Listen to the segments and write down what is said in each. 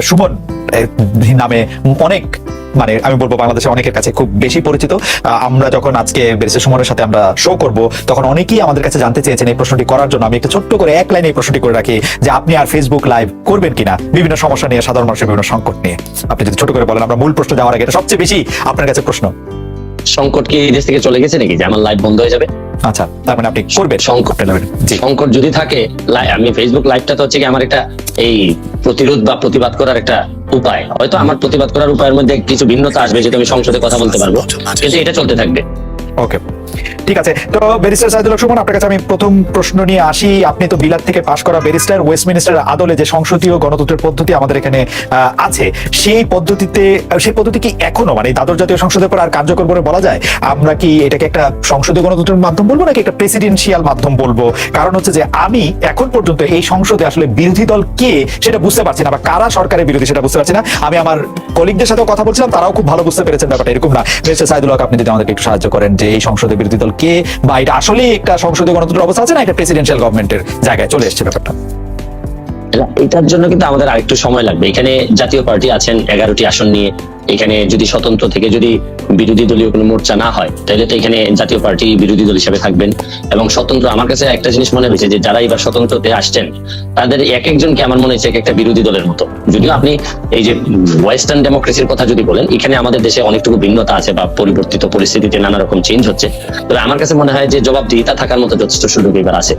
সুমন নামে অনেক মানে আমি বলবো বাংলাদেশে অনেকের কাছে খুব বেশি পরিচিত। আমরা যখন আজকে ব্যারিস্টার সুমনের সাথে আমরা শো করব তখন অনেকেই আমাদের কাছে জানতে চেয়েছেন এই প্রশ্নটি করার জন্য। আমি একটা ছোট্ট করে এক লাইনে এই প্রশ্নটি করে রাখি যে আপনি আর ফেসবুক লাইভ করবেন কিনা বিভিন্ন সমস্যা নিয়ে, সাধারণ মানুষের বিভিন্ন সংকট নিয়ে। আপনি যদি ছোট করে বলেন, আমরা মূল প্রশ্ন যাওয়ার আগে এটা সবচেয়ে বেশি আপনার কাছে প্রশ্ন। সংকট কি এই দেশ থেকে চলে গেছে নাকি যে আমার লাইভ বন্ধ হয়ে যাবে? আচ্ছা, তার মানে আপনি করবেন সংকট যদি থাকে, আমি ফেসবুক লাইভটা তো হচ্ছে কি আমার একটা এই প্রতিরোধ বা প্রতিবাদ করার একটা উপায়। হয়তো আমার প্রতিবাদ করার উপায়ের মধ্যে কিছু ভিন্নতা আসবে, যেটা আমি সংসদে কথা বলতে পারবো, কিন্তু এটা চলতে থাকবে। ওকে, ঠিক আছে। তো ব্যারিস্টার সাইদুল হক সুমন, আপনার কাছে আমি প্রথম প্রশ্ন নিয়ে আসি। আপনি তো বিলাত থেকে পাশ করা ব্যারিস্টার। ওয়েস্টমিনিস্টার আদলে যে সংসদীয় গণতন্ত্রের পদ্ধতি আমাদের এখানে আছে, সেই পদ্ধতি কি এখনো মানে দ্বাদশ জাতীয় সংসদের পর আর কার্যকর বলে বলা যায়? আমরা কি এটাকে একটা সংসদীয় গণতন্ত্রের মাধ্যম বলবো নাকি একটা প্রেসিডেন্সিয়াল মাধ্যম বলবো? কারণ হচ্ছে যে আমি এখন পর্যন্ত এই সংসদে আসলে বিরোধী দল কে সেটা বুঝতে পারছি না, বা কারা সরকারের বিরোধী সেটা বুঝতে পারছি না। আমি আমার কলিগদের সাথেও কথা বলছিলাম, তারাও খুব ভালো বুঝতে পেরেছেন ব্যাপারটা এরকম না। ব্যারিস্টার সাইদুল হক, আপনি যদি আমাদেরকে একটু সাহায্য করেন যে এই সংসদে বিরোধী দল কে, বা এটা আসলে একটা সংসদীয় গণতন্ত্রের অবস্থা আছে না একটা প্রেসিডেন্সিয়াল গভর্নমেন্টের জায়গায় চলে এসেছে ব্যাপারটা? এটার জন্য কিন্তু আমাদের আরেকটু সময় লাগবে। এখানে জাতীয় পার্টি আছেন 11টি আসন নিয়ে। এখানে যদি স্বতন্ত্র থেকে যদি বিরোধী দলীয় কোনো মোর্চা না হয়, তাহলে তো এখানে জাতীয় পার্টি বিরোধী দল হিসেবে থাকবেন। এবং স্বতন্ত্র, আমার কাছে একটা জিনিস মনে হয়েছে যে যারা এবার স্বতন্ত্রতে আসছেন তাদের এক একজনকে আমার মনে হচ্ছে একটা বিরোধী দলের মতো। যদিও আপনি এই যে ওয়েস্টার্ন ডেমোক্রেসির কথা যদি বলেন, এখানে আমাদের দেশে অনেকটুকু ভিন্নতা আছে বা পরিবর্তিত পরিস্থিতিতে নানা রকম চেঞ্জ হচ্ছে। তবে আমার কাছে মনে হয় যে জবাবদিহিতা থাকার মতো যথেষ্ট সুযোগ এবার আছে।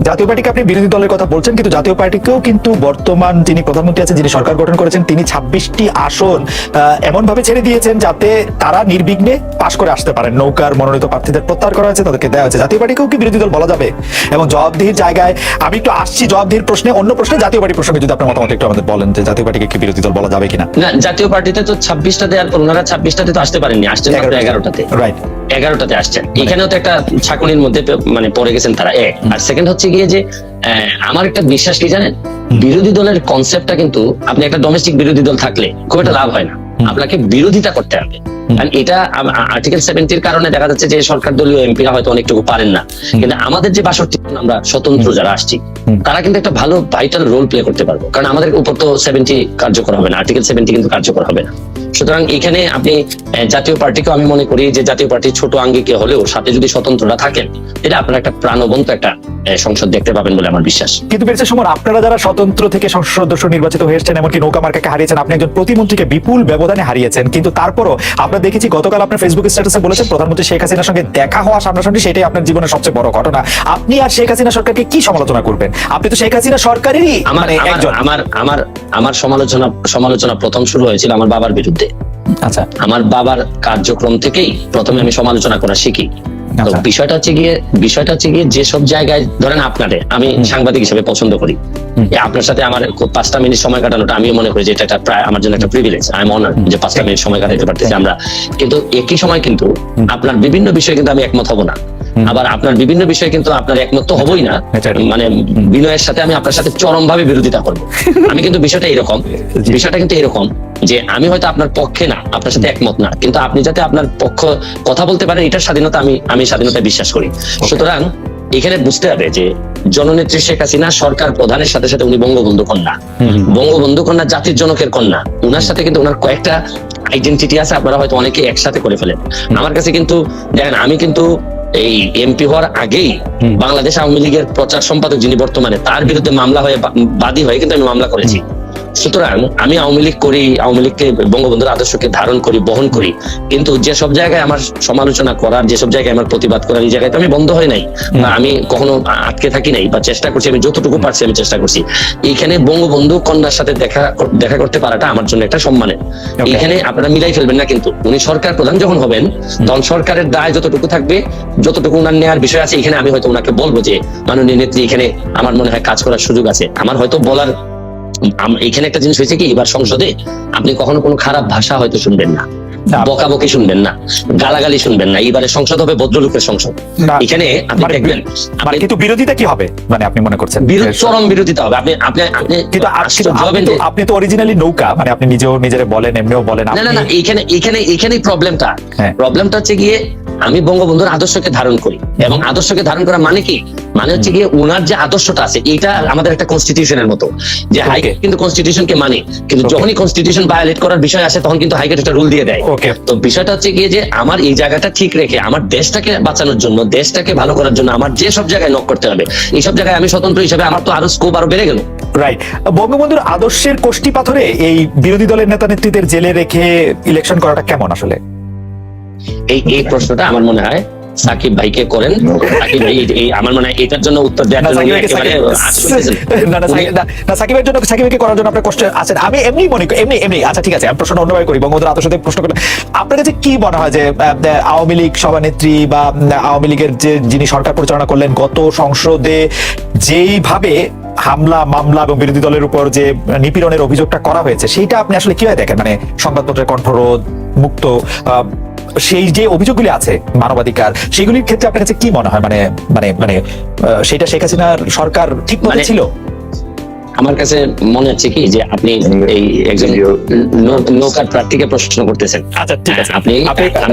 জাতীয় পার্টিকে আপনি বিরোধী দলের কথা বলছেন, কিন্তু জাতীয় পার্টিকেও কিন্তু বর্তমান যিনি প্রধানমন্ত্রী আছেন, যিনি সরকার গঠন করেছেন, তিনি 26টি আসন এমন ভাবে ছেড়ে দিয়েছেন যাতে তারা নির্বিঘ্নে পাশ করে আসতে পারেন। নৌকার মনোনীত প্রার্থীদের প্রত্যাহার করা হয়েছে, তাদেরকে দেওয়া হয়েছে। জাতীয় পার্টিকেও কি বিরোধী দল বলা যাবে? এবং জবাবদিহির জায়গায় আমি একটু আসছি জবাবদিহির প্রশ্নে, অন্য প্রশ্নে জাতীয় পার্টি প্রসঙ্গে যদি আপনার মতামত একটু আমাদের বলেন যে জাতীয় পার্টিকে কি বিরোধী দল বলা যাবে কিনা? না, জাতীয় পার্টিতে তো 26টা দেওয়ার পর ওনারা 26টাতে তো আসতে পারেননি, আসছেন মাত্র 11টাতে। রাইট, 11টাতে আসছেন। এখানেও তো একটা ছাকুনির মধ্যে মানে পড়ে গেছেন তারা। আর সেকেন্ড হচ্ছে গিয়ে যে আমার একটা বিশ্বাস কি জানেন, বিরোধী দলের কনসেপ্টটা কিন্তু আপনি একটা ডোমেস্টিক বিরোধী দল থাকলে খুব একটা লাভ হয় না, আপনাকে বিরোধিতা করতে হবে। কারণ এটা আর্টিকেল 70-র কারণে দেখা যাচ্ছে যে সরকার দলীয় এমপিরা হয়তো অনেকটুকু পারেন না, কিন্তু আমাদের যে 62 জন আমরা স্বতন্ত্র যারা আসছি, তারা কিন্তু একটা ভালো ভাইটাল রোল প্লে করতে পারবো। কারণ আমাদের উপর তো 70 কার্যকর হবে না, আর্টিকেল 70 কিন্তু কার্যকর হবে না। সুতরাং এখানে আপনি জাতীয় পার্টিকেও আমি মনে করি যে জাতীয় পার্টি ছোট আঙ্গিকে হলেও সাথে যদি স্বতন্ত্ররা থাকেন, এটা আপনার একটা প্রাণবন্ত একটা সংসদ দেখতে পাবেন বলে আমার বিশ্বাস। কিন্তু ব্যারিস্টার সুমন, আপনারা যারা স্বতন্ত্র থেকে সংসদ সদস্য নির্বাচিত হয়েছেন, এমনকি নৌকা মার্কাকে হারিয়েছেন, আপনি একজন প্রতিমন্ত্রীকে বিপুল ব্যবধানে হারিয়েছেন, কিন্তু তারপরও আমরা দেখেছি গতকাল আপনার ফেসবুক স্ট্যাটাসে বলেছেন প্রধানমন্ত্রী শেখ হাসিনার সঙ্গে দেখা হওয়া সামনাসামনি সেটাই আপনার জীবনের সবচেয়ে বড় ঘটনা। আপনি আর শেখ হাসিনা সরকারকে কি সমালোচনা করবেন? আপনি তো শেখ হাসিনা সরকারেরই একজন। আমার সমালোচনা প্রথম শুরু হয়েছিল আমার বাবার বিরুদ্ধে। আচ্ছা, আমার বাবার কার্যক্রম থেকেই প্রথমে আমি সমালোচনা করা শিখি। তো বিষয়টা হচ্ছে গিয়ে যেসব জায়গায় ধরেন আপনারে আমি সাংবাদিক হিসেবে পছন্দ করি, আপনার সাথে আমার 5টা মিনিট সময় কাটানোটা আমিও মনে করি যে এটা একটা প্রায় আমার জন্য একটা প্রিভিলেজ। আই এম অনার্ড যে 5টা মিনিট সময় কাটাতে পারতেছি আমরা। কিন্তু একই সময় কিন্তু আপনার বিভিন্ন বিষয়ে কিন্তু আমি একমত হব না, আবার আপনার বিভিন্ন বিষয়ে কিন্তু আপনার একমত তো হবই না। মানে বিনয়ের সাথে আমি আপনার সাথে চরম ভাবে বিরোধিতা করবো। আমি কিন্তু বিষয়টা কিন্তু এরকম যে আমি হয়তো আপনার পক্ষে না, আপনার সাথে একমত না, কিন্তু আপনি যাতে আপনার পক্ষ কথা বলতে পারেন এটার স্বাধীনতা আমি স্বাধীনতায় বিশ্বাস করি। সুতরাং এখানে বুঝতে হবে যে জননেত্রী শেখ হাসিনা সরকার প্রধানের সাথে সাথে উনি বঙ্গবন্ধু কন্যা, জাতির জনকের কন্যা। উনার সাথে কিন্তু উনার কয়েকটা আইডেন্টিটি আছে, আপনারা হয়তো অনেকে একসাথে করে ফেলেন। আমার কাছে কিন্তু দেখেন, আমি কিন্তু এই এমপি হওয়ার আগেই বাংলাদেশ আওয়ামী লীগের প্রচার সম্পাদক যিনি বর্তমানে, তার বিরুদ্ধে মামলা হয়ে বাদী হয়ে কিন্তু আমি মামলা করেছি। সুতরাং আমি আওয়ামী লীগ করি, আওয়ামী লীগকে বঙ্গবন্ধুর আদর্শকে ধারণ করি, বহন করি, কিন্তু যেসব জায়গায় আমার সমালোচনা করার, যেসব জায়গায় আমার প্রতিবাদ করার, এই জায়গায় তো আমি বন্ধ হয় নাই, আমি কখনো আটকে থাকি নাই, বা চেষ্টা করছি, আমি যতটুকু পারছি আমি চেষ্টা করছি। এইখানে বঙ্গবন্ধু কন্যার সাথে দেখা করতে পারাটা আমার জন্য একটা সম্মানের। এখানে আপনারা মিলাই ফেলবেন না, কিন্তু উনি সরকার প্রধান যখন হবেন তখন সরকারের দায় যতটুকু থাকবে, যতটুকু উনার নেওয়ার বিষয় আছে, এখানে আমি হয়তো উনাকে বলবো যে মাননীয় নেত্রী, এখানে আমার মনে হয় কাজ করার সুযোগ আছে। আমার হয়তো বলার এখানে একটা জিনিস হয়েছে কি, এবার সংসদে আপনি কখনো কোনো খারাপ ভাষা হয়তো শুনবেন না, বকাবকি শুনবেন না, গালাগালি শুনবেন না। এবারে সংসদ হবে ভদ্রলোকের সংসদ। এখানে আপনি দেখবেন, কিন্তু বিরোধিতা কি হবে মানে আপনি মনে করছেন? চরম বিরোধিতা হবে। আপনি তো অরিজিনালি নৌকা, মানে আপনি নিজেরা বলেন, এমনিও বলেন। না, এখানেই প্রবলেমটা হচ্ছে গিয়ে আমি বঙ্গবন্ধুর আদর্শকে ধারণ করি, এবং আদর্শকে ধারণ করা মানে কি, মানে হচ্ছে গিয়ে উনার যে আদর্শটা আছে এটা আমাদের একটা কনস্টিটিউশনের মতো, যে হাইকোর্ট কিন্তু কনস্টিটিউশনকে মানে, কিন্তু যখনই কনস্টিটিউশন ভায়োলেট করার বিষয় আসে তখন কিন্তু হাইকোর্ট একটা রুল দিয়ে দেয়। তো বিষয়টা হচ্ছে গিয়ে যে আমার এই জায়গাটা ঠিক রেখে আমার দেশটাকে বাঁচানোর জন্য, দেশটাকে ভালো করার জন্য আমার যে সব জায়গায় নক করতে হবে, এই সব জায়গায় আমি স্বতন্ত্র হিসেবে আমার তো আরো স্কোপ আরো বেড়ে গেল। রাইট। বঙ্গবন্ধুর আদর্শের কোষ্টি পাথরে এই বিরোধী দলের নেতা নেত্রীদের জেলে রেখে ইলেকশন করাটা কেমন আসলে? এই প্রশ্নটা আমার মনে হয় সাকিব ভাইকে করেন। সাকিব ভাই এই আমার মনে হয় এটার জন্য উত্তর দেওয়ার জন্য সাকিবকে করার জন্য আপনার কষ্ট আছেন। আমি এমনি মনে করি এমনি আচ্ছা ঠিক আছে, আমি প্রশ্ন অন্যভাবে করি। বঙ্গবন্ধুর আদর্শ থেকে প্রশ্ন করলে আপনার কাছে কি মনে হয় যে আওয়ামী লীগ সভানেত্রী বা আওয়ামী লীগের যে যিনি সরকার পরিচালনা করলেন গত সংসদে যেইভাবে হামলা মামলা এবং বিরোধী দলের উপর যে নিপীড়নের অভিযোগটা করা হয়েছে, সেইটা আপনি আসলে কিভাবে দেখেন? মানে সংবাদপত্রের কণ্ঠরোধ মুক্ত সেই যে অভিযোগগুলি আছে মানবাধিকার, সেগুলির ক্ষেত্রে আপনার কাছে কি মনে হয়? মানে মানে মানে সেটা শেখ হাসিনার সরকার ঠিক মতো ছিল? আমার কাছে মনে হচ্ছে কি যে আপনি এই একজন নৌকার প্রার্থীকে প্রশ্ন করতেছেন। আচ্ছা ঠিক আছে, আপনি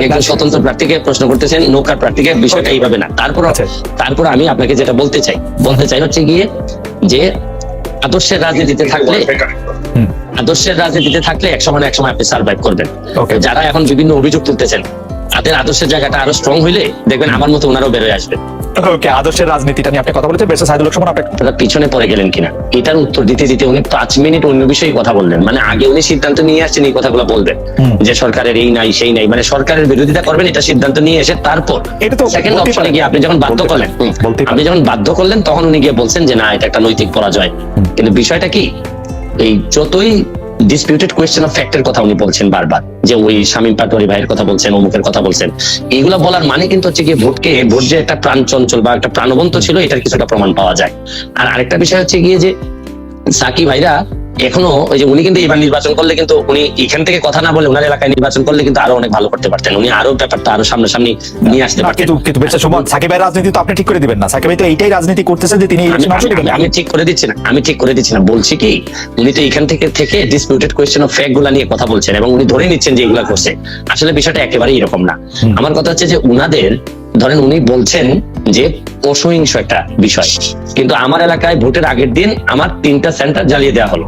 একজন স্বতন্ত্র প্রার্থীকে প্রশ্ন করতেছেন, নৌকার প্রার্থীকে, বিষয়টা এইভাবে না। তারপর আমি আপনাকে যেটা বলতে চাই হচ্ছে গিয়ে যে আদর্শের রাজনীতিতে থাকলে এক সময় আপনি সার্ভাইভ করবেন। যারা এখন বিভিন্ন অভিযোগ তুলতেছেন তাদের আদর্শের জায়গাটা আরো স্ট্রং হইলে দেখবেন আমার মতো ওনারাও বেরোয় আসবে। ওকে, আদর্শের রাজনীতিটা নিয়ে আপনি কথা বলেছেন, বেশ সাইদুল হক সুমন আপনারা পিছনে পড়ে গেলেন কিনা এটার উত্তর দিতে উনি 5 মিনিট অন্য বিষয়ে কথা বললেন। মানে আগে উনি সিদ্ধান্ত নিয়ে আসছেন এই কথাগুলো বলবেন যে সরকারের এই নাই সেই নাই, মানে সরকারের বিরোধিতা করবেন, এটা সিদ্ধান্ত নিয়ে এসে তারপর সেকেন্ড অপশনে গিয়ে আপনি যখন বাধ্য করলেন তখন উনি গিয়ে বলছেন যে না এটা একটা নৈতিক পরাজয়। কিন্তু বিষয়টা কি, এই যতই ডিসপিউটেড কোয়েশ্চেন অফ ফ্যাক্টের কথা উনি বলছেন বারবার, যে ওই শামীম পাটোয়ারি ভাইয়ের কথা বলছেন, অমুকের কথা বলছেন, এইগুলা বলার মানে কিন্তু হচ্ছে কি ভোট যে একটা প্রাণ চঞ্চল বা একটা প্রাণবন্ত ছিল এটার কিছুটা প্রমাণ পাওয়া যায়। আর আরেকটা বিষয় হচ্ছে গিয়ে যে সাকিব ভাইরা এখনো ওই যে উনি কিন্তু এবার নির্বাচন করলে কিন্তু উনি এখান থেকে কথা না বলে ওনার এলাকায় নির্বাচন করলে কিন্তু আরো অনেক ভালো করতে পারতেন, উনি আরো ব্যাপারটা আরো সামনাসামনি নিয়ে আসতে পারতেন। কিন্তু সাকিব ভাইয়ের রাজনীতি তো আপনি ঠিক করে দিবেন না। সাকিব ভাই তো এইটাই রাজনীতি করতেছেন যে তিনি আমি ঠিক করে দিচ্ছি না বলছি কি উনি তো এখান থেকে ডিসপিউটেড কোয়েশ্চেন অফ ফ্যাক্ট গুলা নিয়ে কথা বলছেন এবং উনি ধরে নিচ্ছেন যে এগুলা করছে। আসলে বিষয়টা একেবারেই এরকম না। আমার কথা হচ্ছে যে উনাদের ধরেন উনি বলছেন যে অসহিংস একটা বিষয়, কিন্তু আমার এলাকায় ভোটের আগের দিন আমার 3টা সেন্টার জ্বালিয়ে দেওয়া হলো,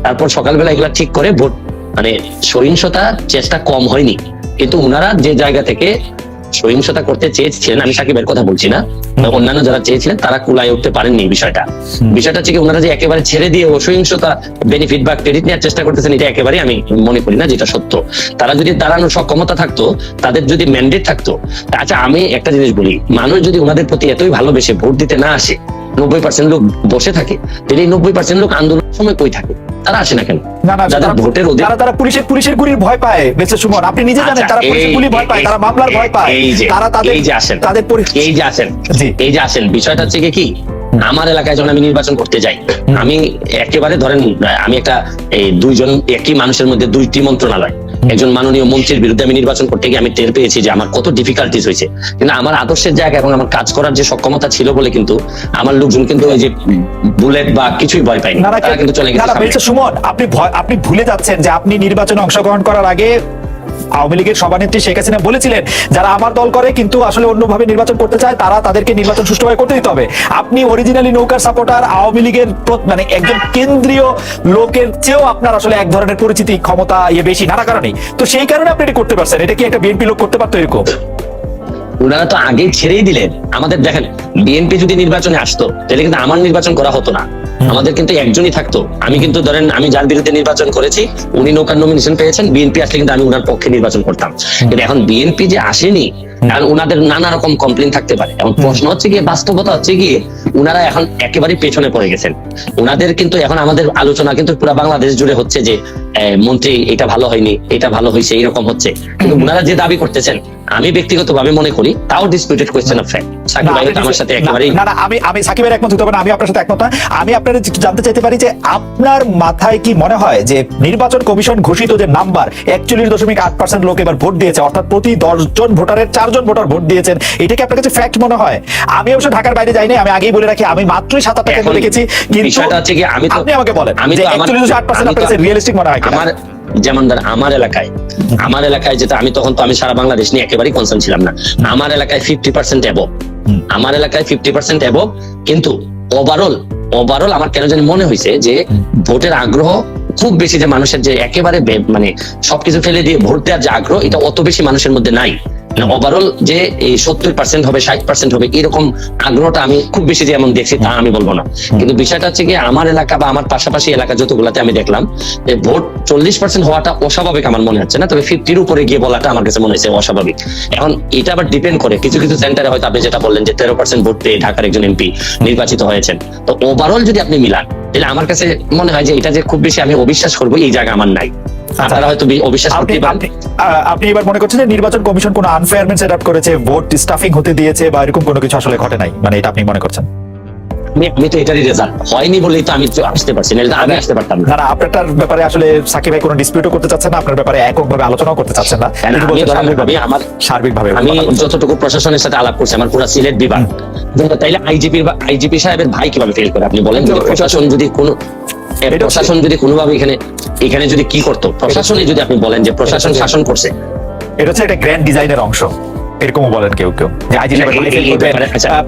তারপর সকালবেলা এগুলা ঠিক করে ভোট, মানে সহিংসতা চেষ্টা কম হয়নি। কিন্তু উনারা যে জায়গা থেকে সহিংসতা করতে চেয়েছিলেন, আমি সাকিবের কথা বলছি না, অন্যান্য যারা চেয়েছিলেন তারা কুলায় উঠতে পারেননি। বিষয়টা হচ্ছে কি ওনারা যে একেবারে ছেড়ে দিয়ে অসহিংসতা বেনিফিট বা ক্রেডিট নেওয়ার চেষ্টা করতেছেন, এটা একেবারে আমি মনে করি না যেটা সত্য। তারা যদি দাঁড়ানোর সক্ষমতা থাকতো, তাদের যদি ম্যান্ডেট থাকতো। আচ্ছা আমি একটা জিনিস বলি, মানুষ যদি ওনাদের প্রতি এতই ভালোবেসে ভোট দিতে না আসে, 90% লোক বসে থাকে, তাহলে এই 90% লোক আন্দোলনের সময় কই থাকে? তারা আসে না কেন? তারা পুলিশের গুলির ভয় পায়। বেঁচে সুমন, আপনি নিজে জানেন তারা পুলিশের গুলি ভয় পায়, তারা মামলার ভয় পায়। তারা এই যে আসেন বিষয়টা হচ্ছে কি, আমার এলাকায় যখন আমি নির্বাচন করতে যাই, আমি একেবারে ধরেন আমি একটা দুইজন একই মানুষের মধ্যে 2টি মন্ত্রণালয়, একজন মাননীয় মন্ত্রীর বিরুদ্ধে আমি নির্বাচন করতে গিয়ে আমি টের পেয়েছি যে আমার কত ডিফিকাল্টিস হয়েছে। কিন্তু আমার আদর্শের জায়গা এবং আমার কাজ করার যে সক্ষমতা ছিল বলে কিন্তু আমার লোকজন কিন্তু ওই যে বুলেট বা কিছুই ভয় পায়নি, তারা কিন্তু চলে গেছে। সুমন, আপনি ভুলে যাচ্ছেন যে আপনি নির্বাচনে অংশগ্রহণ করার আগে আওয়ামী লীগের সভানেত্রী শেখ হাসিনা বলেছিলেন যারা আমার দল করে কিন্তু আসলে অন্যভাবে নির্বাচন করতে চায় তাদেরকে নির্বাচন সুষ্ঠুভাবে করতে দিতে হবে। আপনি অরিজিনালি নৌকার সাপোর্টার, আওয়ামী লীগের মানে একজন কেন্দ্রীয় লোকের চেয়েও আপনার আসলে এক ধরনের পরিচিতি ক্ষমতা বেশি নানা কারণে, তো সেই কারণে আপনি এটা করতে পারছেন। এটা কি একটা বিএনপি লোক করতে পারতো এরকম? ওনারা তো আগেই ছেড়েই দিলেন আমাদের। দেখেন বিএনপি যদি নির্বাচনে আসতো তাহলে কিন্তু আমার নির্বাচন করা হতো না, আমাদের কিন্তু একজনই থাকতো। আমি কিন্তু ধরেন আমি যার বিরুদ্ধে নির্বাচন করেছি উনি নৌকার নমিনেশন পেয়েছেন, বিএনপি আসলে কিন্তু আমি ওনার পক্ষে নির্বাচন করতাম। কিন্তু এখন বিএনপি যে আসেনি, কারণ ওনাদের নানা রকম কমপ্লেন থাকতে পারে। এখন প্রশ্ন হচ্ছে গিয়ে, বাস্তবতা হচ্ছে গিয়ে ওনারা এখন একেবারে পেছনে পড়ে গেছেন। ওনাদের কিন্তু এখন আমাদের আলোচনা কিন্তু পুরো বাংলাদেশ জুড়ে হচ্ছে যে মন্ত্রী এটা ভালো হয়নি, এটা ভালো হয়েছে, এইরকম হচ্ছে। কিন্তু ওনারা যে দাবি করতেছেন আমি ব্যক্তিগতভাবে মনে করি তাও disputed question of fact. Sakib ভাই আমার সাথে একেবারেই না, আমি সাকিবের একমত হতে পারি না, আমি আপনার সাথে একমত না। আমি আপনাদের জানতে চাইতে পারি যে আপনার মাথায় কি মনে হয় যে নির্বাচন কমিশন ঘোষিত যে নাম্বার 41.8% লোক এবার ভোট দিয়েছে, অর্থাৎ প্রতি 10 জন ভোটারের 4 জন ভোটার ভোট দিয়েছেন, এটা কি আপনার কাছে ফ্যাক্ট মনে হয়? আমি অবশ্য ঢাকার বাইরে যাইনি, আমি আগেই বলে রাখি আমি মাত্রই 7-8টা কেন্দ্র দেখেছি। কিন্তু বিষয়টা হচ্ছে কি, আপনি আমাকে বলেন যে 41.8% আপনার কাছে রিয়েলিস্টিক মনে হয় কিনা? যেমন ধর আমার এলাকায় যেটা আমি তখন তো আমি সারা বাংলাদেশ নিয়ে একেবারেই কনসার্ন ছিলাম না, আমার এলাকায় 50% অ্যাবভ, আমার এলাকায় 50% অ্যাবভ, কিন্তু ওভারঅল আমার কেন জানি মনে হয়েছে যে ভোটের আগ্রহ খুব বেশি, যে মানুষের যে একেবারে মানে সবকিছু ফেলে দিয়ে ভোট দেওয়ার যে আগ্রহ, এটা অত বেশি মানুষের মধ্যে নাই। ওভারঅল যে এই 70% হবে 60% হবে এরকম আগ্রহটা আমি খুব বেশি যেমন দেখছি তা আমি বলবো না, কিন্তু বিষয়টা হচ্ছে কি আমার এলাকা বা আমার পাশাপাশি এলাকা যতগুলাতে আমি দেখলাম যে ভোট 40% হওয়াটা অস্বাভাবিক আমার মনে হচ্ছে না, তবে 50-র উপরে গিয়ে বলাটা আমার কাছে মনে হচ্ছে অস্বাভাবিক। এখন এটা আবার ডিপেন্ড করে কিছু কিছু সেন্টারে হয়তো আপনি যেটা বললেন যে 13% ভোট পেয়ে ঢাকার একজন এমপি নির্বাচিত হয়েছেন, তো ওভারঅল যদি আপনি মিলান তাহলে আমার কাছে মনে হয় যে এটা যে খুব বেশি আমি অবিশ্বাস করবো এই জায়গা আমার নাই। আপনারা হয়তো অবিশ্বাস করতে পারেন। আপনি এবার মনে করছেন যে নির্বাচন কমিশন কোনো আনফেয়ারনেস সেট আপ করেছে, ভোট স্টাফিং হতে দিয়েছে বা এরকম কোনো কিছু আসলে ঘটে নাই, মানে এটা আপনি মনে করছেন? আমি তো এটারই রেজাল্ট হয়নি বলেই তো আমি আসতে পারছি না, আমি আসতে পারতাম না। না, আপনারটার ব্যাপারে আসলে সাকিব ভাই কোনো ডিসপিউটও করতে চাচ্ছেন না, আপনার ব্যাপারে এককভাবে আলোচনাও করতে চাচ্ছেন না, সার্বিকভাবে আমি যতটুকু প্রশাসনের সাথে আলাপ করছি আমার পুরো সিলেট বিভাগ, তাইলে আইজিপি সাহেবের ভাই কিভাবে ফেল করে আপনি বলেন? প্রশাসন যদি কোনোভাবে এখানে যদি কি করতো, প্রশাসনে যদি আপনি বলেন যে প্রশাসন শাসন করছে, এটা হচ্ছে একটা গ্র্যান্ড ডিজাইনের অংশ, এরকমও বলেন কেউ কেউ যে আইজি সাহেবের ভাই ফেল করবেন,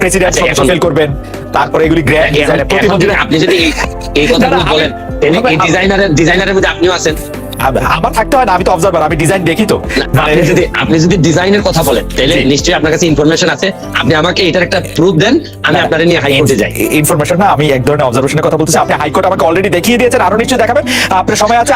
প্রেসিডেন্ট ফেল করবেন, তারপরে এগুলি গ্র্যান্ড ডিজাইনের প্রতিমন্ত্রী। আপনি যদি এই কথাগুলো বলেন তাহলে এই ডিজাইনারের মধ্যে আপনিও আছেন। আমার থাকতে হয় না, আমি তো অবজারভার, আমি ডিজাইন দেখি তো। আপনি যদি ডিজাইনের কথা বলেন তাহলে নিশ্চয়ই আপনার কাছে ইনফরমেশন আছে, আপনি আমাকে এটার একটা প্রুফ দেন, আমি আপনার নিয়ে হাইকোর্টে যাই। ইনফরমেশন না, আমি এক ধরনের অবজারভেশনের কথা বলতেছি, আপনি হাইকোর্ট আমাকে অলরেডি দেখিয়ে দিয়েছেন, আরো নিশ্চয়ই দেখাবেন, আপনার সময় আছে।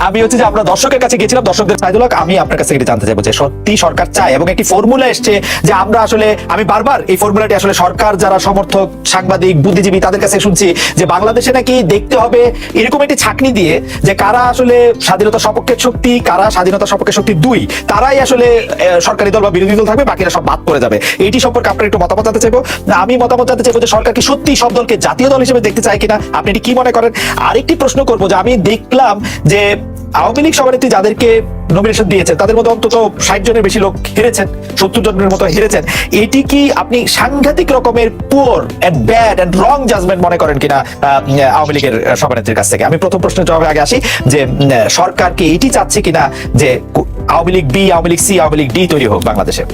আমি হচ্ছে যে আমরা দর্শকের কাছে গেছিলাম, দর্শকদের সাইদুল হক, আমি আপনার কাছে জানতে চাইবো যে সত্যি সরকার চায় এবং একটি ফর্মুলা এসছে যে আমরা আসলে, আমি বারবার এই ফর্মুলাটি আসলে সরকার যারা সমর্থক সাংবাদিক বুদ্ধিজীবী তাদের কাছে শুনছি যে বাংলাদেশে নাকি দেখতে হবে এরকম একটি ছাকনি দিয়ে যে কারা আসলে স্বাধীনতা সপক্ষের শক্তি, কারা স্বাধীনতা সপক্ষের শক্তি দুই, তারাই আসলে সরকারি দল বা বিরোধী দল থাকবে, বাকিরা সব বাদ পড়ে যাবে। এইটি সম্পর্কে আপনার একটু মতামত জানতে চাইবো। আমি মতামত জানতে চাইবো যে সরকার কি সত্যি সব দলকে জাতীয় দল হিসেবে দেখতে চায় কিনা, আপনি এটি কি মনে করেন? আরেকটি প্রশ্ন করবো যে আমি দেখলাম যে আওয়ামী লীগ সভানেত্রী যাদেরকে নমিনেশন দিয়েছেন তাদের মধ্যে অন্তত 60 জনের বেশি লোক হেরেছেন, 70 জনের মতো হেরেছেন। এটি কি আপনি সাংঘাতিক রকমের poor and bad and wrong judgement মনে করেন কিনা আওয়ামী লীগের সভানেত্রীর কাছ থেকে? আমি প্রথম প্রশ্নের জবাবে আগে আসি যে সরকার কি এটি চাচ্ছে কিনা যে Awami League B, Awami League C, Awami League D তৈরি হোক বাংলাদেশে?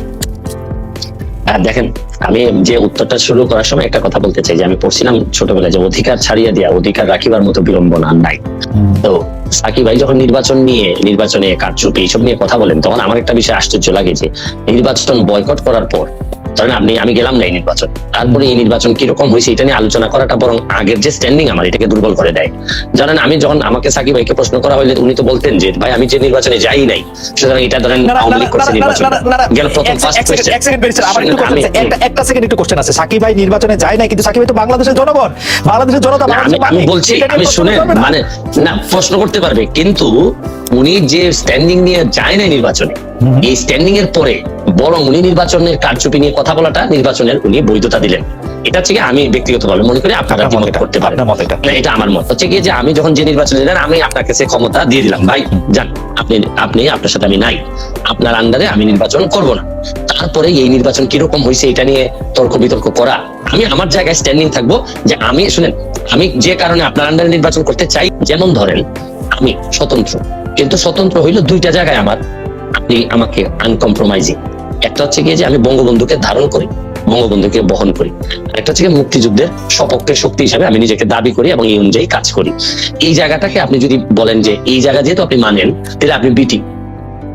দেখেন, আমি যে উত্তরটা শুরু করার সময় একটা কথা বলতে চাই যে আমি পড়ছিলাম ছোটবেলায় যে অধিকার ছাড়িয়ে দেয়া অধিকার রাখিবার মতো বিড়ম্বনা নাই। তো সাকিব ভাই যখন নির্বাচনে কারচুপি এইসব নিয়ে কথা বলেন, তখন আমার একটা বিষয় আশ্চর্য লাগে যে নির্বাচন বয়কট করার পর ধরেন আমি গেলাম না এই নির্বাচন, তারপরে এই নির্বাচন কিরকম হয়েছে এটা নিয়ে আলোচনা করাটা বরং আগের যে স্ট্যান্ডিং আমার এটাকে দুর্বল করে দেয়। জানেন, আমি যখন আমাকে সাকিব ভাইকে প্রশ্ন করা হলে উনি তো বলতেন যে ভাই আমি যে নির্বাচনে যাই নাই, সুতরাং এটা ধরেন আওয়ামী লীগ করছে নির্বাচন গেল প্রথম ফার্স্ট কোশ্চেন। একটা সেকেন্ড একটু কোশ্চেন আছে, সাকিব ভাই নির্বাচনে যায় নাই কিন্তু সাকিব ভাই তো বাংলাদেশের জনগণ, বাংলাদেশের জনতা। আমি বলছি, আমি শুনেন, মানে না প্রশ্ন করতে পারবে, কিন্তু উনি যে স্ট্যান্ডিং নিয়ে যায় না নির্বাচনে, এই স্ট্যান্ডিং এর পরে বরং উনি নির্বাচনের কারচুপি নিয়ে কথা বলাটা নির্বাচনের উনি বৈধতা দিলেন। এটা হচ্ছে কি আমি ব্যক্তিগতভাবে মনে করি, আপনারা দ্বিমত করতে পারেন, এটা আমার মত হচ্ছে কি যে আমি যখন যে নির্বাচনে দিলেন আমি আপনার কাছে ক্ষমতা দিয়ে দিলাম, ভাই যান আপনি আপনার সাথে আমি নাই, আপনার আন্ডারে আমি নির্বাচন করব না। তারপরে এই নির্বাচন কিরকম হয়েছে এটা নিয়ে তর্ক বিতর্ক করা, আমি আমার জায়গায় স্ট্যান্ডিং থাকবো যে আমি শুনেন, আমি যে কারণে আপনার আন্ডারে নির্বাচন করতে চাই, যেমন ধরেন আমি স্বতন্ত্র, কিন্তু স্বতন্ত্র হইলো দুইটা জায়গায় আমার, আপনি আমাকে আনকম্প্রোমাইজিং। একটা হচ্ছে গিয়ে যে আমি বঙ্গবন্ধুকে ধারণ করি, বঙ্গবন্ধুকে বহন করি, একটা হচ্ছে মুক্তিযুদ্ধের সপক্ষের শক্তি হিসাবে আমি নিজেকে দাবি করি এবং এই অনুযায়ী কাজ করি। এই জায়গাটাকে আপনি যদি বলেন যে এই জায়গা যেহেতু আপনি মানেন তাহলে আপনি বিটি,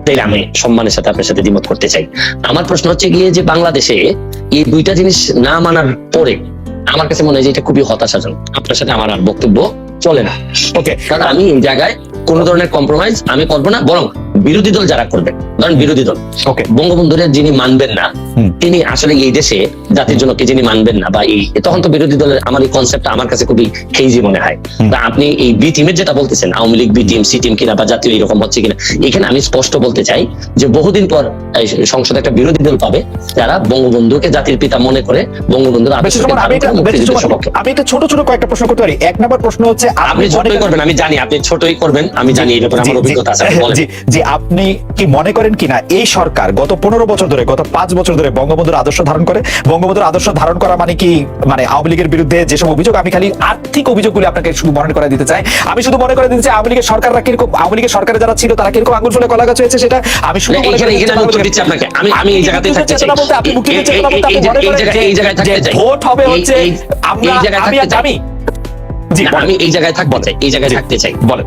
তাইলে আমি সম্মানের সাথে আপনার সাথে দ্বিমত করতে চাই। আমার প্রশ্ন হচ্ছে গিয়ে যে বাংলাদেশে এই দুইটা জিনিস না মানার পরে আমার কাছে মনে হয় যে এটা খুবই হতাশাজনক, আপনার সাথে আমার আর বক্তব্য চলে না। ওকে, কারণ আমি এই জায়গায় কোন ধরনের কম্প্রোমাইজ আমি করবো না, বরং বিরোধী দল যারা করবেন, ধরেন বিরোধী দল বঙ্গবন্ধুর যিনি মানবেন না, তিনি আসলে এই দেশে জাতির জন্য কে যিনি মানবেন না, বা এই তখন তো বিরোধী দলের আমার এই কনসেপ্টটা আমার কাছে খুবই হেজি মনে হয়। তা আপনি এই বি টিমের যেটা বলতেছেন, Awami League B team C team কিনা বা জাতীয় এরকম হচ্ছে কিনা, এখানে আমি স্পষ্ট বলতে চাই যে বহুদিন পর সংসদে একটা বিরোধী দল পাবে যারা বঙ্গবন্ধুকে জাতির পিতা মনে করে বঙ্গবন্ধুর আমি একটা ছোট ছোট কয়েকটা প্রশ্ন করতে পারি। এক নম্বর প্রশ্ন হচ্ছে, আপনি ছোটই করবেন, আমি জানি আপনি ছোটই করবেন, আমি জানি এই ব্যাপারে আমার অভিজ্ঞতা আছে। আপনি কি মনে করেন কিনা এই সরকার গত 15 বছর ধরে, গত 5 বছর ধরে বঙ্গবন্ধুর আদর্শ ধারণ করে? বঙ্গবন্ধুর আদর্শ ধারণ করা মানে কি, মানে আওয়ামী লীগের বিরুদ্ধে যেসব অভিযোগ, আমি খালি আর্থিক অভিযোগগুলি আপনাকে শুধু মনে করে দিতে চাই। আমি শুধু মনে করে দিতে চাই আওয়ামী লীগের সরকাররা কিরকম, আওয়ামী লীগের সরকারে যারা ছিল তারা কিরকম আঙুল ফুলে কলা গাছ হয়েছে, সেটা আমি শুধু মনে করে দিতে চাই। আমি উত্তর দিচ্ছি আপনাকে, আমি এই জায়গাতেই থাকতে চাই। আপনি মুক্তিযুদ্ধের চেতনা বলতে আপনি মনে করেন এই জায়গায় থাকতে চাই। ভোট হবে হচ্ছে আমরা, আমি জি আমি এই জায়গায় থাকতে চাই, এই জায়গায় থাকতে চাই। বলেন।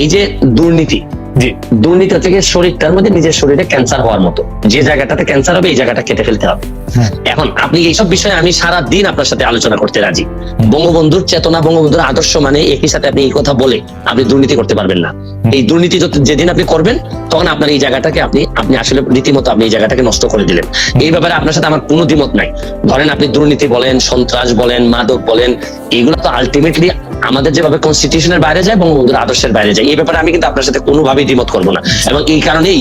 এই যে দুর্নীতি, জি, দুর্নীতি থেকে শরীরটার মধ্যে নিজের শরীরে ক্যান্সার হওয়ার মতো, যে জায়গাটাতে ক্যান্সার হবে এই জায়গাটা কেটে ফেলতে হবে। এখন আপনি এইসব বিষয়ে আমি সারা দিন আপনার সাথে আলোচনা করতে রাজি। বঙ্গবন্ধুর চেতনা, বঙ্গবন্ধুর আদর্শ মানে একই সাথে আপনি এই কথা বলে আপনি দুর্নীতি করতে পারবেন না। এই দুর্নীতি যেদিন আপনি করবেন তখন আপনার এই জায়গাটাকে আপনি আসলে রীতিমতো আপনি এই জায়গাটাকে নষ্ট করে দিলেন। এই ব্যাপারে আপনার সাথে আমার কোনো দ্বিমত নাই। ধরেন আপনি দুর্নীতি বলেন, সন্ত্রাস বলেন, মাদক বলেন, এগুলো তো আলটিমেটলি আমাদের যেভাবে কনস্টিটিউশনের বাইরে যায়, বঙ্গবন্ধুর আদর্শের বাইরে যায়। এই ব্যাপারে আমি কিন্তু আপনার সাথে কোনোভাবেই দ্বিমত করবো না। এবং এই কারণেই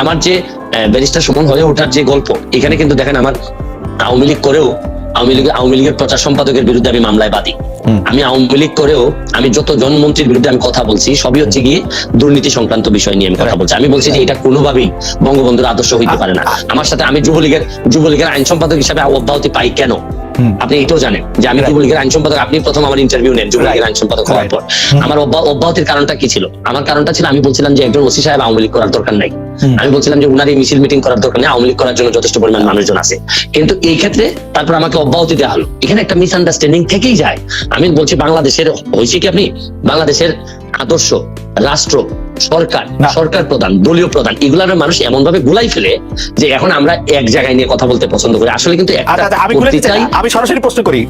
আমার যে ব্যারিস্টার সুমন হয়ে ওঠার যে গল্প, এখানে কিন্তু দেখেন আমার আওয়ামী লীগ করেও আওয়ামী লীগের প্রচার সম্পাদকের বিরুদ্ধে আমি মামলায় বাদী। আমি আওয়ামী লীগ করেও আমি যত জনমন্ত্রীর বিরুদ্ধে আমি কথা বলছি, সবই হচ্ছে গিয়ে দুর্নীতি সংক্রান্ত বিষয় নিয়ে আমি কথা বলছি। আমি বলছি যে এটা কোনোভাবেই বঙ্গবন্ধুর আদর্শ হইতে পারে না। আমার সাথে আমি যুবলীগের আইন সম্পাদক হিসাবে অব্যাহতি পাই কেন? আপনি এটাও জানেন যে আমি যুবলীগের আইন সম্পাদক, আপনি প্রথম আমার ইন্টারভিউ নেন যুবলীগের আইন সম্পাদক হওয়ার পর। আমার অব্যাহতির কারণটা কি ছিল? আমার কারণটা ছিল আমি বলছিলাম যে একজন ওসি সাহেব আওয়ামী লীগ করার দরকার নাই। আমি বলছিলাম যে উনার এই মিছিল মিটিং করার দরকার নেই, আওয়ামী লীগ করার জন্য যথেষ্ট পরিমাণ মানুষজন আছে। কিন্তু এই ক্ষেত্রে তারপর আমাকে অব্যাহতি দেওয়া হলো। এখানে একটা মিসআন্ডারস্ট্যান্ডিং থেকেই যায়। আমি বলছি বাংলাদেশের হয়েছে কি, আপনি বাংলাদেশের আদর্শ, রাষ্ট্র, সরকার প্রধান, দলীয় প্রধান, এগুলার মানুষ এমন ভাবে গুলাই ফেলে যে এখন আমরা এক জায়গায় নিয়ে কথা বলতে পছন্দ করি। আসলে কিন্তু আমি সরাসরি প্রশ্ন করি,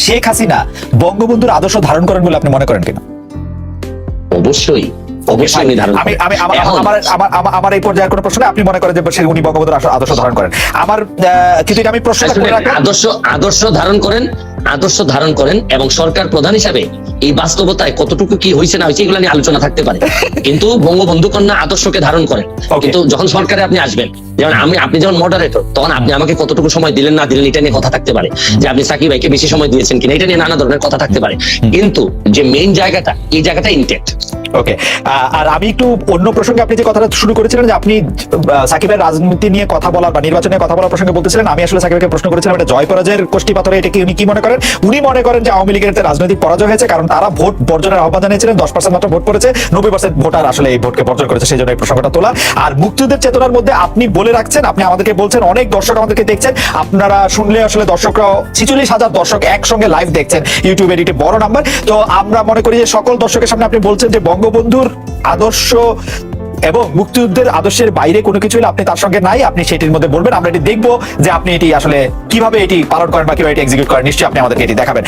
শেখ হাসিনা বঙ্গবন্ধুর আদর্শ ধারণ করেন বলে আপনি মনে করেন কিনা? অবশ্যই আমার এই পর্যায়ে কোনো প্রশ্ন, আপনি মনে করেন যে উনি বঙ্গবন্ধুর আদর্শ ধারণ করেন? আমার কিন্তু আমি প্রশ্ন আদর্শ ধারণ করেন এবং সরকার প্রধান হিসাবে এই বাস্তবতায় কতটুকু কি হয়েছে না হয়েছে এগুলো নিয়ে আলোচনা থাকতে পারে। কিন্তু বঙ্গবন্ধু কন্যা আদর্শকে ধারণ করেন। কিন্তু যখন সরকারে আপনি আসবেন, যেমন আপনি যখন মডারেটর, তখন আপনি আমাকে কতটুকু সময় দিলেন না দিলেন এটা নিয়ে কথা থাকতে পারে। যে আপনি সাকিব ভাইকে বেশি সময় দিয়েছেন কিনা এটা নিয়ে নানা ধরনের কথা থাকতে পারে। কিন্তু যে মেইন জায়গাটা, এই জায়গাটা ইনটেক্ট। ওকে, আর আমি একটু অন্য প্রসঙ্গে, আপনি যে কথাটা শুরু করেছিলেন যে আপনি সাকিবের রাজনীতি নিয়ে কথা বলার বা নির্বাচনে কথা বলার প্রসঙ্গে বলতেছিলেন, আমি আসলে সাকিবকে প্রশ্ন করেছিলাম এটা জয় পরাজয়ের কোষ্ঠী পাথরে, এটা কি উনি কি মনে করেন? উনি মনে করেন যে আওয়ামী লীগের রাজনৈতিক পরাজয় হয়েছে, কারণ তারা ভোট বর্জনের আহ্বান জানিয়েছিলেন, 10% মাত্র ভোট পড়েছে, 90% ভোটার আসলে এই ভোটকে বর্জন করেছে, সেই জন্য এই প্রসঙ্গটা তোলা। আর মুক্তিযুদ্ধের চেতনার মধ্যে আপনি বলে রাখছেন, আপনি আমাদেরকে বলছেন, অনেক দর্শক আমাদেরকে দেখছেন, আপনারা শুনলে আসলে দর্শকরাও 46,000 দর্শক একসঙ্গে লাইভ দেখছেন ইউটিউবে, এটি বড় নাম্বার। তো আমরা মনে করি যে সকল দর্শকের সামনে আপনি বলছেন যে বঙ্গবন্ধুর আদর্শ এবং মুক্তিযুদ্ধের আদর্শের বাইরে কোনো কিছু হলে আপনি তার সঙ্গে নাই, আপনি সেটির মধ্যে বলবেন, আমরা এটি দেখবো যে আপনি এটি আসলে কিভাবে এটি পালন করেন বা কিভাবে এটি এক্সিকিউট করেন। নিশ্চয়ই আপনি আমাদেরকে এটি দেখাবেন।